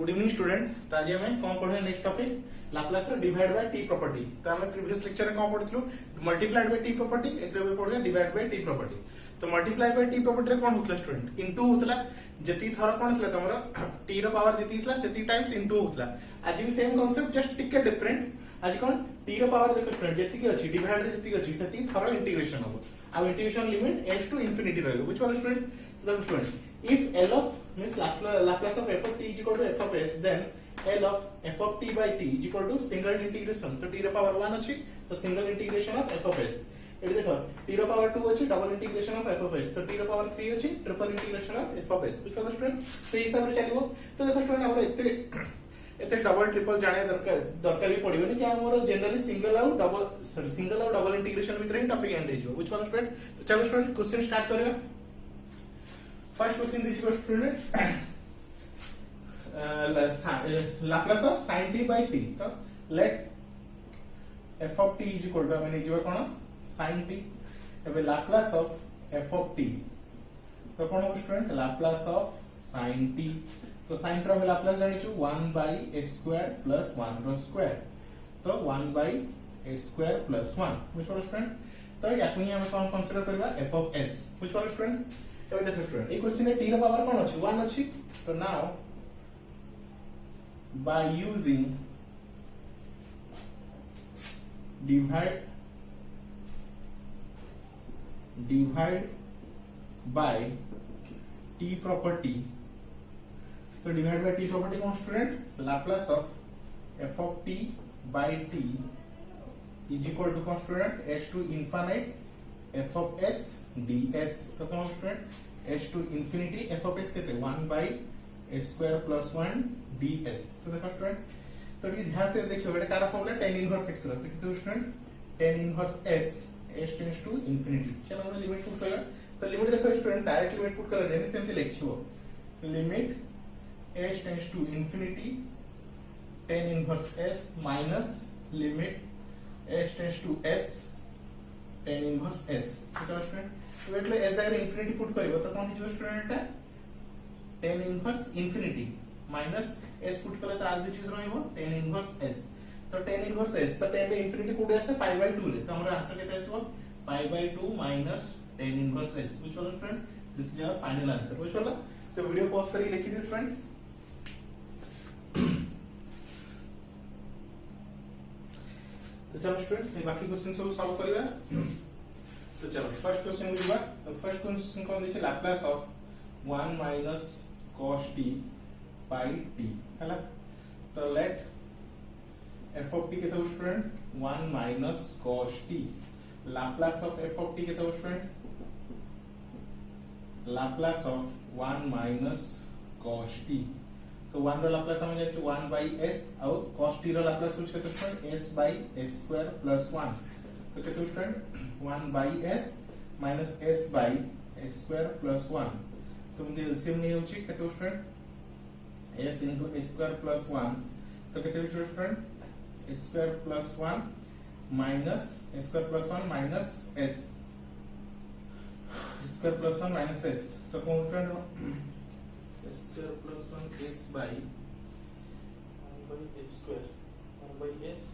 Good evening student. तो आज हमें कौन पढ़े नेक्स्ट टॉपिक लाप्लास रो डिवाइड बाय टी प्रॉपर्टी। तो हमें प्रीवियस लेक्चर में कौन पढ़िथलु मल्टीप्लाइड बाय टी प्रॉपर्टी, एतरे भी पढ़ले डिवाइड बाय टी प्रॉपर्टी। तो मल्टीप्लाई बाय टी प्रॉपर्टी रे कौन होतला स्टूडेंट इनटू होतला, जति थर कौन होतला तमरो टी रो पावर जति होतला सेति टाइम्स इनटू होतला। आज भी सेम कांसेप्ट जस्ट टिके डिफरेंट। आज कौन टी रो पावर देखो स्टूडेंट जति की अछि डिवाइड रे जति की अछि सेति थर इंटीग्रेशन हो। अब integration limit h to infinity रहबो। Which one student? The student if L of means Laplace of f of t is equal to f of s, then L of f of t by t is equal to single integration। तो t रो power 1 अछि तो single integration of f of s। Eighty देखो t रो power 2 अछि double integration of f of s, तो t रो power 3 अछि triple integration of f of s। Because student से हिसाब रे चलिबो। तो देखो स्टूडेंट हमर एते डबल ट्रिपल जाने दरकार भी पड़िबो कि हमर जनरली सिंगल और डबल इंटीग्रेशन भीतर ही टॉपिक एंड हो। Which one student? तो चलो स्टूडेंट क्वेश्चन स्टार्ट करियो। First question this was student Laplace of sin t by t। तो let f of t is equal to हमें निजवा कोन sin t। ଏବେ Laplace of f of t तो कोन हो student Laplace of sin t। तो sin रो हम Laplace जानि छु 1 by a square plus 1 रो स्क्वायर। तो 1 by a square plus 1। Which one student? तो याकु हम कोन कंसीडर करबा f of s। Which one student? तो देखो स्टूडेंट ए क्वेश्चन में t रो पावर कोन अछि 1 अछि। तो now by using divide by t property। तो डिवाइड बाय t प्रॉपर्टी कौन student Laplace of f of t by t is equal to कौन student h to infinite f of s ds। तो कौन student h to infinity f of s कितने 1 by a square plus 1 ds। तो देखो student तो ये ध्यान से देखियो बेटा car formula tan inverse x रहता है। तो student tan inverse s h tends to infinity। चलो हम लिमिट पुट करें। तो लिमिट देखो स्टूडेंट डायरेक्ट लिमिट पुट करा जाए तो लिखियो limit h tends to infinity tan inverse s minus limit h tends to s tan inverse s। तो चलो स्टूडेंट तो એટલે s अगर इंफिनिटी पुट करिवो तो कोन हिजो student tan inverse infinity minus s put कले तो as it is रहइबो tan इनवर्स s। तो tan इनवर्स s तो tan इंफिनिटी कोड आसे पाई बाय 2 रे। तो हमर आंसर केते आसीबो pi by 2 minus tan inverse s। Which वाला student? This is our final answer. Which वाला? तो वीडियो पॉज करी लिखि दे स्टूडेंट। तो चलो स्टूडेंट बाकी क्वेश्चन सब सॉल्व करिवा। तो चलो फर्स्ट क्वेश्चन लिखा। तो फर्स्ट क्वेश्चन कौन दिखे Laplace of 1 minus cos t by t हैला। तो लेट f of t केते हो student 1 minus cos t। Laplace of f of t केते हो student Laplace of 1 minus cos t। तो 1 रो Laplace हम जाय 1 by s और cos t रो Laplace हो केते student s by s square plus 1। तो केते student 1 by s minus s by s square plus 1। तो मुझे एलसीएम नहीं होची केते student s into s square plus 1। तो केते student s square plus 1 minus s square plus 1 minus s square plus 1 minus s। तो कौन student s square plus 1 s by 1 by s square 1 by s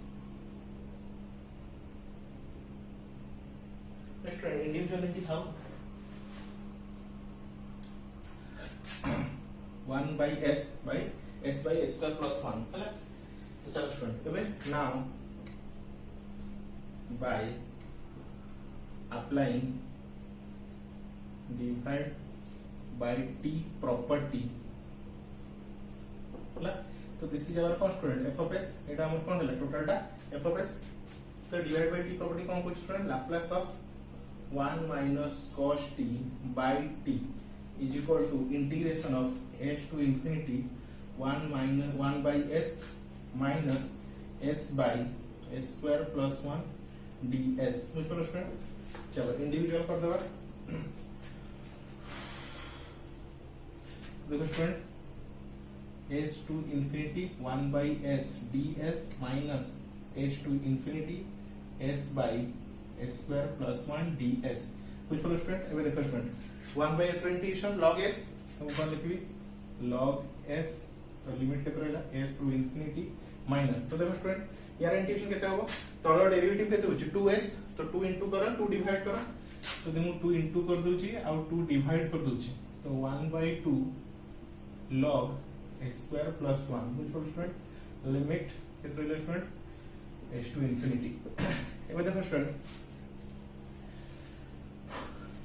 student individuality how 1 by s square plus 1 हैला। तो चलो student ଏବେ now by applying divide by t property हैला। तो this is our कौन student f of s। एटा हमर कोन हैला टोटलटा f of s। तो डिवाइड बाय t प्रॉपर्टी कोन को student Laplace of 1 minus cos t by t is equal to integration of h to infinity 1 by s minus s by s square plus 1 ds। which one student? चलो individual कर देबा। देखो student h to infinity 1 by s ds minus h to infinity s by s square plus 1 ds। कुछ पर student एबे देखो student 1 by s integration log s तो कौन लिखबी log s तो लिमिट केते रहला s ru infinity माइनस तो देखो स्टूडेंट यार इंटीग्रेशन केते होबो तळ डेरिवेटिव केते होची 2s तो 2 इनटू करा 2 डिवाइड करा तो देखो 2 इनटू कर दोची आ 2 डिवाइड कर दोची तो 1/2 log s square plus 1 which for student limit केते रहला स्टूडेंट s to infinity एबे देखो स्टूडेंट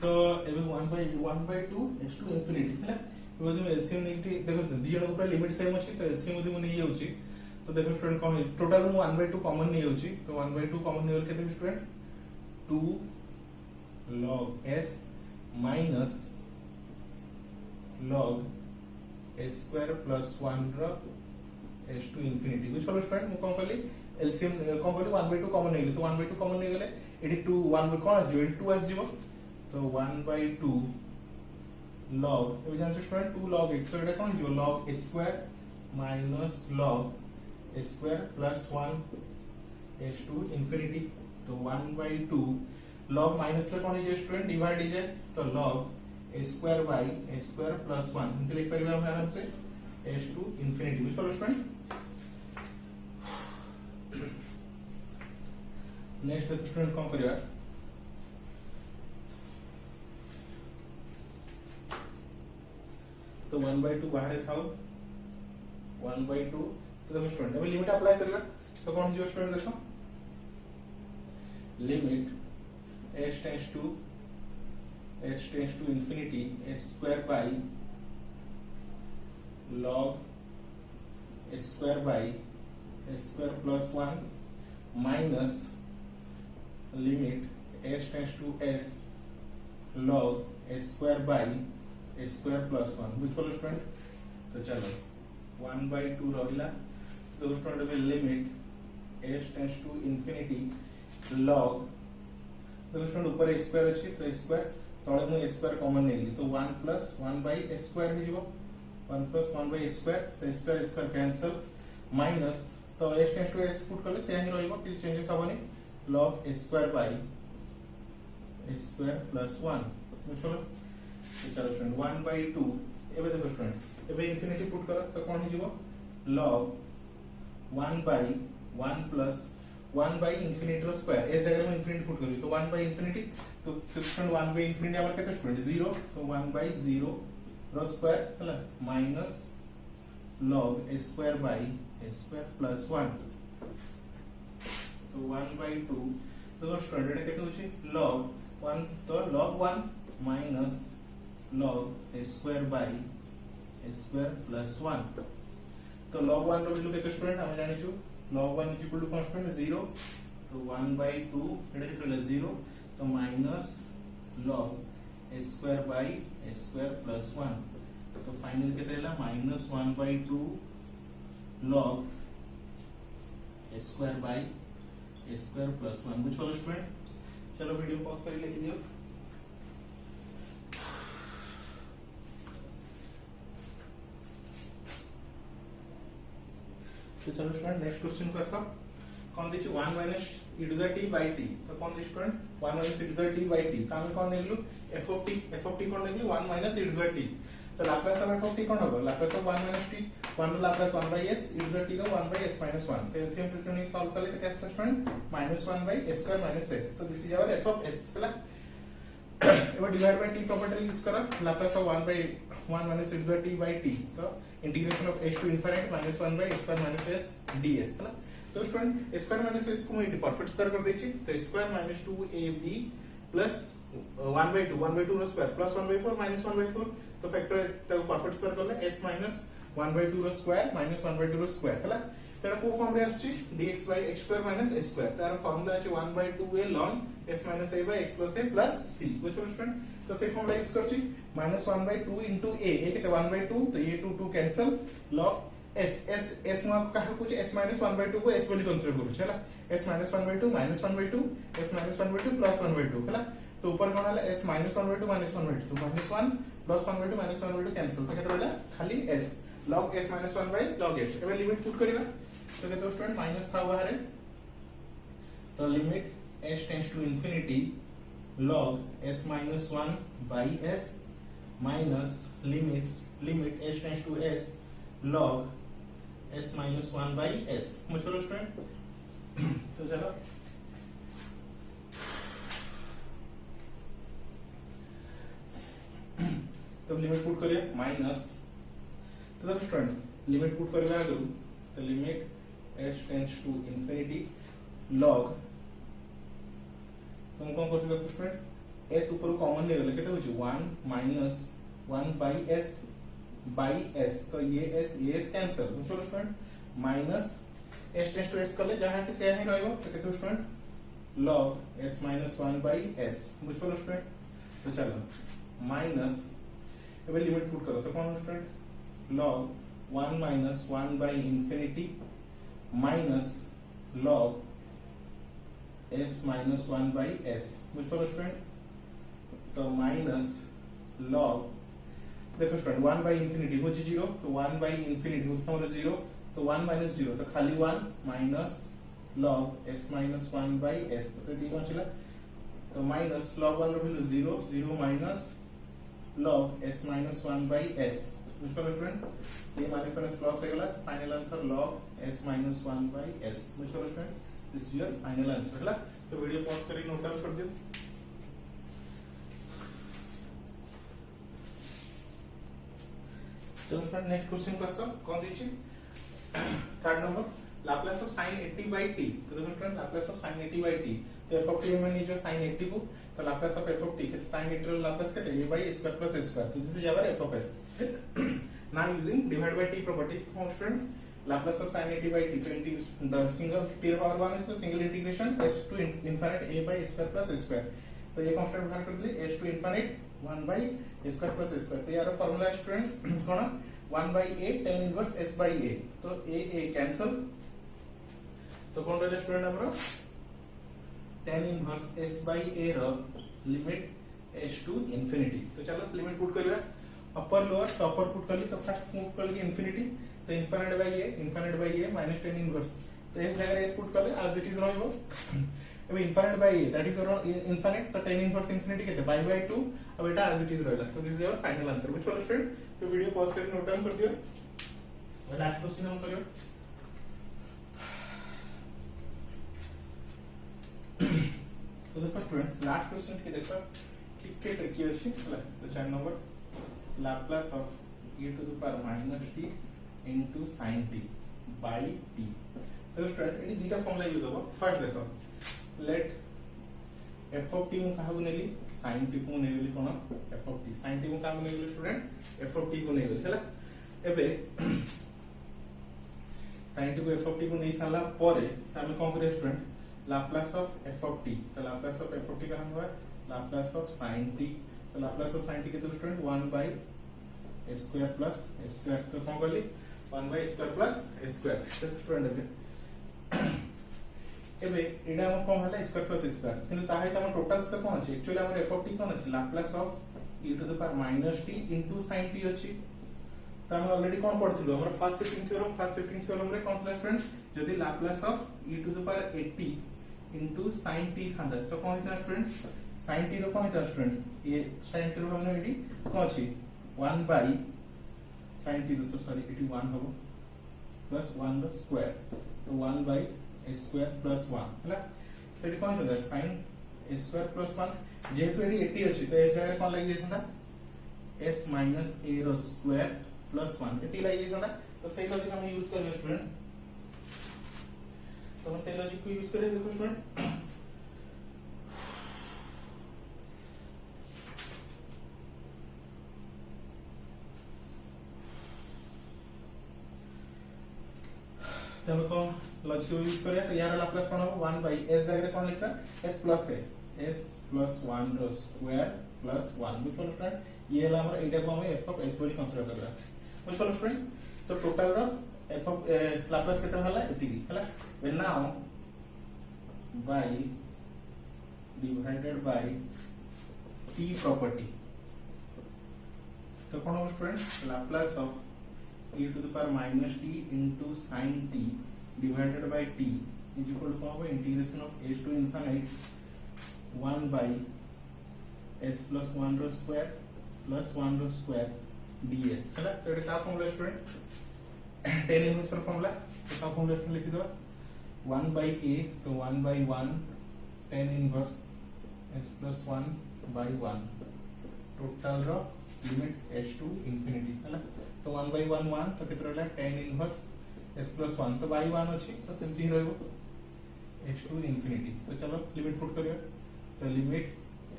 तो एबे 1/2 s to infinity हैला एबे जो एलसीएम नेगेटिव देखो दी जण ऊपर लिमिट सेम अछि तो एलसीएम मध्ये मने जाउची तो देखो स्टूडेंट कौन टोटल मु 1/2 कॉमन नहीं जाउची तो 1/2 कॉमन नहीं होल केते student 2 log s minus log s square plus 1 रो s to infinity which for student मु कोन कहली एलसीएम कोन कहली 1/2 कॉमन नहीं तो 1/2 कॉमन नहीं गेले एडी 2 1 कोन आसी एडी 2 आसी जीवो तो 1/2 log एबे जानछ स्टूडेंट 2 log x तो एटा कोन जीवो log s square minus log s square plus 1 s to infinity तो 1/2 log माइनस ले कोन जे स्टूडेंट डिवाइड हो जाए तो log s square by s square plus 1 इनके लिख परिबा हम आराम से s to infinity which for student next student कौन करिया तो 1/2 बाहर थाओ 1/2 तो देखो स्टूडेंट अभी लिमिट अप्लाई करिया तो कौन जो स्टूडेंट देखो limit h tends to infinity s square by log s square by s square plus 1 minus limit h tends to s log s square by s square plus 1 which for student तो चलो 1/2 रहिला तो student अभी limit h tends to infinity log तो student ऊपर s square अछि तो s square तळे मु s स्क्वायर कॉमन नेली तो 1 plus 1 by s स्क्वायर हे जिवो 1 plus 1 by s स्क्वायर तो s स्क्वायर कैंसिल माइनस तो h tends to s put करले से ही रहइबो कि changes होबनी log s square by s square plus 1 बुझलो तो चलो स्टूडेंट 1/2 एबे देखो स्टूडेंट एबे इंफिनिटी पुट करो तो कोन हिजिवो log 1/1 plus 1 by infinity रो स्क्वायर ए जगह में इंफिनिटी पुट करी तो 1 by infinity तो स्टूडेंट 1 by infinity हमर केते स्टूडेंट 0 तो 1/0 रो स्क्वायर हला minus log s square by s square plus 1 तो 1/2 तो स्टूडेंट एटा केते होची log 1 तो log 1 minus log s square by s square plus 1 तो log 1 रो वैल्यू केते स्टूडेंट हम जानि छु log 1 is equal to constant 0 तो 1/2 एटा केते 0 तो minus log s square by s square plus 1 तो फाइनल केते हला minus 1/2 log s square by s square plus 1 which follows student चलो वीडियो पॉज कर लिख दियो तो चलो स्टूडेंट नेक्स्ट क्वेश्चन को ऐसा कौन देखिए 1 minus e to the t by t तो कौन देखिए student 1 minus e to the t by t तो हम कौन निकलु f of t कौन निकलु 1 minus e to the t तो Laplace of f of t कौन होगा लाप्लास ऑफ 1 minus t 1 रो Laplace 1 by s e to the t रो 1 by s minus 1 तो एलसीएम फ्रैक्शन सॉल्व कर लेते हैं student -1 by s square minus s तो this is our f of s हला एबे divide by t property use करो Laplace of 1 by 1 minus e to the t by t तो integration of h to infinite -1 by s square minus s ds है ना तो student s square minus s को मैं perfect square कर देछि तो square minus 2ab plus 1/2 रो square plus 1/4 minus 1/4 तो फैक्टर तो परफेक्ट स्क्वायर करले s minus 1/2 रो स्क्वायर minus 1/2 रो स्क्वायर है ना तेरा को फॉर्म रे आछि dx by x square minus s square तार फार्मूला अछि 1/2a ln s minus a by x plus a plus c which for student तो से फॉर्मूला यूज करछि -1/2 into a केते 1/2 तो ये 2 कैंसिल log s मा का कुछ s minus 1/2 को s वाली कंसीडर करू छला s minus 1/2 -1/2 s minus 1/2 plus 1/2 हला तो ऊपर कोन हला s minus 1/2 minus 1/2 तो -1 plus 1/2 minus 1/2 कैंसिल तो केते रहला खाली s log s minus 1 by log s एबे लिमिट पुट करिवा तो केते स्टूडेंट माइनस था बाहर तो limit h tends to infinity log s minus 1 by s minus limit h tends to s log s minus 1 by s मुझ पर student तो चलो तो लिमिट पुट करिए माइनस तो देखो स्टूडेंट लिमिट पुट करबा आगु तो limit s tends to infinity log तुम कौन कर सकते स्टूडेंट s ऊपर कॉमन ले गले केते होची 1 minus 1 by s तो ये s कैंसिल बुझलो student minus s tends to s करले जहां से से ही रहइबो तो केते student log s minus 1 by s बुझलो स्टूडेंट तो चलो माइनस अब लिमिट पुट करो तो कौन student log 1 minus 1 by infinity minus log s minus 1 by s बुझ पा स्टूडेंट तो माइनस log देखो स्टूडेंट 1 by infinity हो 0 तो 1 by infinity हो मतलब 0 तो 1 minus 0 तो खाली 1 minus log s minus 1 by s तो ये कौन चला तो minus log 1 row value 0 0 minus log s minus 1 by s बुझ पा स्टूडेंट ये माइनस माइनस प्लस हो गला final answer log s minus 1 by s बुझ पा student this is your final answer हला तो वीडियो पॉज करी नोट डाउन कर दियो चलो फ्रेंड नेक्स्ट क्वेश्चन कर सब कौन दीजिए third number Laplace of sin 80 by t तो देखो friend Laplace of sin 80 by t तो f of t में नहीं जो sin 80 को तो Laplace of f of t के sin 80 रो लाप्लास कहते हैं a by a square plus a square तो this is our f of s now using divide by t property constant laplace of sin 80 by t तो the single t power 1 is the single integration s to infinite a by a square plus a square तो ये constant बाहर कर दिए s to infinite 1 by a square plus a square तो यार formula student cone 1 by a tan inverse s by a तो a cancel तो कौन रहले स्टूडेंट हमरो tan inverse s by a रो लिमिट s to infinity तो चलो लिमिट पुट करिया अपर लोअर तो अपर पुट करली तो फर्स्ट पुट करली इंफिनिटी तो infinite by a minus tan inverse तो इस जगह s पुट करले as it is रहइबो अब infinite by a that is infinite तो tan इनवर्स इंफिनिटी केते बाय 2 अब एटा as it is रहला तो this is our final answer which for student तो वीडियो पॉज करके नोट डाउन कर दियो और लास्ट क्वेश्चन हम करियो तो देखो स्टूडेंट लास्ट क्वेश्चन के देखो टिके ट्रिकी अछि तो 4 number Laplace of e to the power minus t into sin t by t तो स्टूडेंट एडी दुटा फॉर्मूला यूज होबो फर्स्ट देखो लेट f of t को काहा नेली sin t को नेली कोन f of t sin t को काहा नेली स्टूडेंट f of t को नेली हला एबे sin t को f of t को नै साला परे हम कोन करे student Laplace of f of t तो Laplace of f of t का हम हुआ Laplace of sin t तो Laplace of sin t के तो student 1 by a square plus a square तो कौन कहली 1 by a square plus a square तो स्टूडेंट एबे एडा हम कोन हला स्क्वायर प्लस स्क्वायर किंतु ताहे त हम टोटल्स त कोन अछि एक्चुअली हमर f of t कोन अछि Laplace of e to the power minus t into sin t अछि त हम ऑलरेडी कोन पढथिलु हमर फर्स्ट शिफ्टिंग थ्योरम रे कोन था स्टूडेंट यदि Laplace of e to the power 80 into sin t थांदा तो कोन था स्टूडेंट sin t रो कोन था स्टूडेंट ये sin t रो हमने एडी कोन अछि 1 by sin t तो सॉरी 81 होबो प्लस 1 रो स्क्वायर तो 1 by a square plus 1 हला तो एडी कोन था sin a square plus 1 जेहेतु एडी 80 अछि तो एस जगह कोन लागि जेतंदा s minus a रो स्क्वायर plus 1 एटी लागि जेतंदा तो सही लॉजिक हम यूज करबे स्टूडेंट तो हम सही लॉजिक को यूज करे देखो स्टूडेंट तो हम को लॉजिक को यूज करे तो यार लाप्लास कोन हो 1 by s जगह कोन लिखा s plus 1 रो स्क्वायर प्लस 1 बिफोर स्टूडेंट ये ला हमर एटा को हम f of s वाली कंसीडर करला बिफोर स्टूडेंट तो टोटल रो f of लाप्लास केते हला एति हला when now by divided by t property तो कोन हो student Laplace of e to the power minus t into sin t divided by t is equal to how integration of s to infinite 1 by s plus 1 रो square plus 1 रो square ds हला तो एटा का formula student tan inverse ର formula तो का formula लिखि दो 1 by a तो 1 by 1 tan inverse s plus 1 by 1 total रो लिमिट h to infinity हला तो 1 by 1 1 तो केते रहला tan इनवर्स s plus 1 तो by 1 अछि तो सेमति ही रहबो h to infinity तो चलो लिमिट पुट करियो तो limit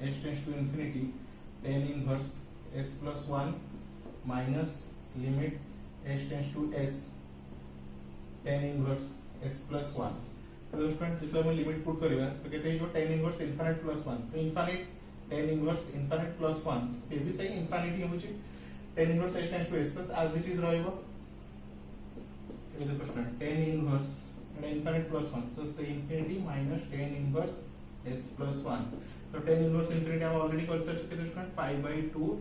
h tends to infinity tan inverse s plus 1 minus limit h tends to s tan inverse s plus 1 तो स्टूडेंट जितना हम लिमिट पुट करिवा तो कहते हैं जो tan इनवर्स इनफिनिट प्लस 1 तो infinite tan inverse infinite plus 1 से भी सही इनफिनिटी होची tan inverse h tends to s plus as it is रहइबो देखो student tan inverse and infinite plus 1 सो से infinity minus tan inverse s plus 1 तो tan inverse infinity हम already कर सकते हैं student pi by 2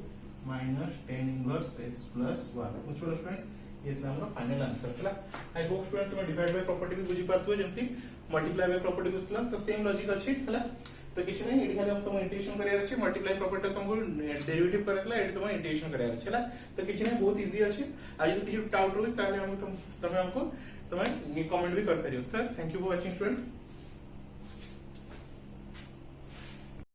minus tan inverse s plus 1 कुछ बोलो student ये हमरो फाइनल आंसर हला आई होप स्टूडेंट तुम डिवाइड बाय प्रॉपर्टी भी बुझी पारथो जेमति मल्टीप्लाई बाय प्रॉपर्टी बुझला तो सेम लॉजिक अछि हला तो किछ नै एडी खाली हम तुम इंटीग्रेशन करिया अछि मल्टीप्लाई प्रॉपर्टी तुमको डेरिवेटिव करथला एडी तुम इंटीग्रेशन करिया अछि हला तो किछ नै बहुत इजी अछि आ यदि किछ डाउट रहै ताले हम तुम हमको तुम ये कमेंट भी कर परियो sir thank you for watching student.